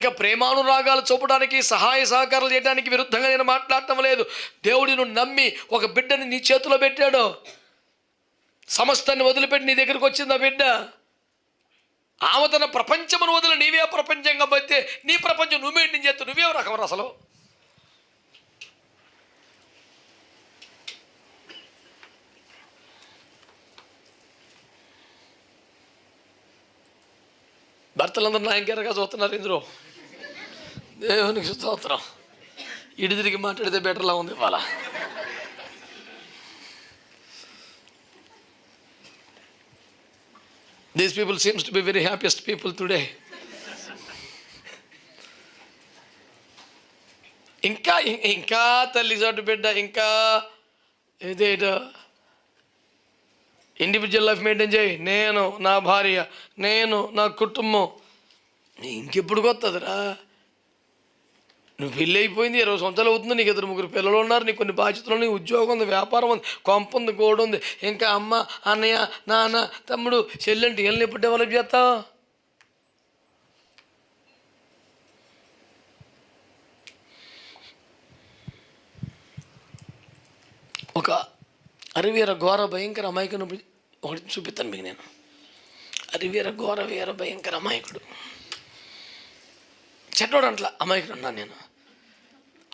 ఇక ప్రేమానురాగాలు చూపడానికి, సహాయ సహకారాలు చేయడానికి విరుద్ధంగా నేను మాట్లాడటం లేదు. దేవుడిని నమ్మి ఒక బిడ్డని నీ చేతిలో పెట్టాడు. సమస్తాన్ని వదిలిపెట్టి నీ దగ్గరికి వచ్చింది ఆ బిడ్డ. ఆమె తన ప్రపంచమును వదిలి నీవే ప్రపంచంగా పోతే నీ ప్రపంచం నువ్వు మెయింటైన్ చేస్తూ నువ్వే రకం అసలు. భర్తలందరూ నా ఇంకెరగా చూస్తున్నారు ఇందులో. దేవునికి స్తోత్రం. ఇటు తిరిగి మాట్లాడితే బెటర్లా ఉంది ఇవాళ. These people seems to be very happiest people today. ఇంకా తల్లి చోటు బిడ్డ, ఇంకా ఇదేటో ఇండివిజువల్ లైఫ్ మెయింటైన్ చేయి. నేను, నా భార్య, నేను, నా కుటుంబం. ఇంకెప్పుడు కొత్తదిరా? నువ్వు పెళ్ళి అయిపోయింది, 20 సంవత్సరాలు అవుతుంది, నీకు 2-3 పిల్లలు ఉన్నారు, నీకు కొన్ని బాధ్యతలు, నీ ఉద్యోగం ఉంది, వ్యాపారం ఉంది, కొంప ఉంది, గోడు ఉంది, ఇంకా అమ్మ, అన్నయ్య, నాన్న, తమ్ముడు, చెల్లెంటి వీళ్ళని ఎప్పుడు డెవలప్ చేస్తావు? ఒక అరివీర ఘోర భయంకర అమాయకుని ఒకటి చూపిస్తాను మీకు నేను. అరివీర ఘోర వీర భయంకర అమాయకుడు, చెడ్డోడు అంట్లా అమాయకుడు అన్నాను నేను.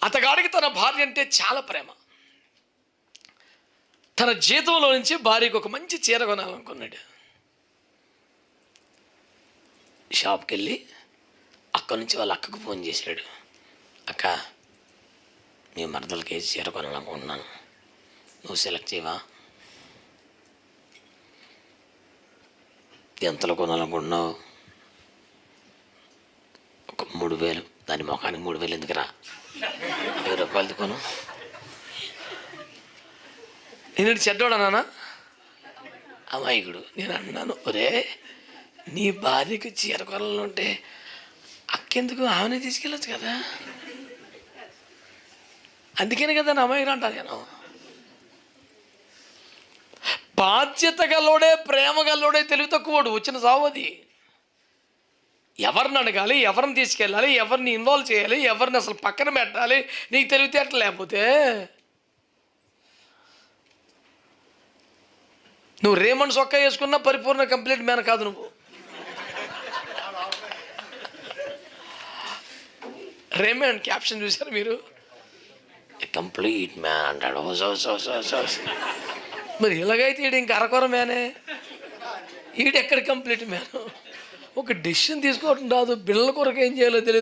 అతగాడికి తన భార్య అంటే చాలా ప్రేమ. తన జీతంలో నుంచి భార్యకు ఒక మంచి చీర కొనాలనుకున్నాడు. షాప్కి వెళ్ళి అక్కడి నుంచి వాళ్ళ అక్కకు ఫోన్ చేశాడు. అక్క, మీ మరదలకి చీర కొనాలనుకుంటున్నాను, నువ్వు సెలెక్ట్ చేయవా? ఎంతలో కొనాలనుకుంటున్నావు? ఒక 3000. దాని మొఖానికి 3000 ఎందుకురా? 1000 రూపాయలది కొను. నేను చెడ్డోడు అన్నానా? అమాయకుడు. నేను అన్నాను, ఒరే నీ భార్యకు చీర కొనాలని ఉంటే అక్కెందుకు, ఆమెనే తీసుకెళ్ళచ్చు కదా. అందుకనే కదా నా అమాయకుడు అంటాను నేను. బాధ్యత గల్లోడే, ప్రేమ గల్లోడే తెలివి తక్కువడు వచ్చిన సావది. ఎవరిని అడగాలి, ఎవరిని తీసుకెళ్ళాలి, ఎవరిని ఇన్వాల్వ్ చేయాలి, ఎవరిని అసలు పక్కన పెట్టాలి, నీకు తెలివితేటలు లేకపోతే నువ్వు రేమండ్ సొక్క వేసుకున్నా పరిపూర్ణ కంప్లీట్ మ్యాన్ కాదు నువ్వు. రేమండ్ క్యాప్షన్ చూసారు మీరు? కంప్లీట్ మ్యాన్ అంటాడు. మరి ఇలాగైతే ఈడు ఇంక అరకొర మ్యానే. ఈడెక్కడ కంప్లీట్ మ్యాన్? ఒక డెసిషన్ తీసుకోవడం రాదు, బిళ్ళ కొరకు ఏం చేయాలో తెలియదు.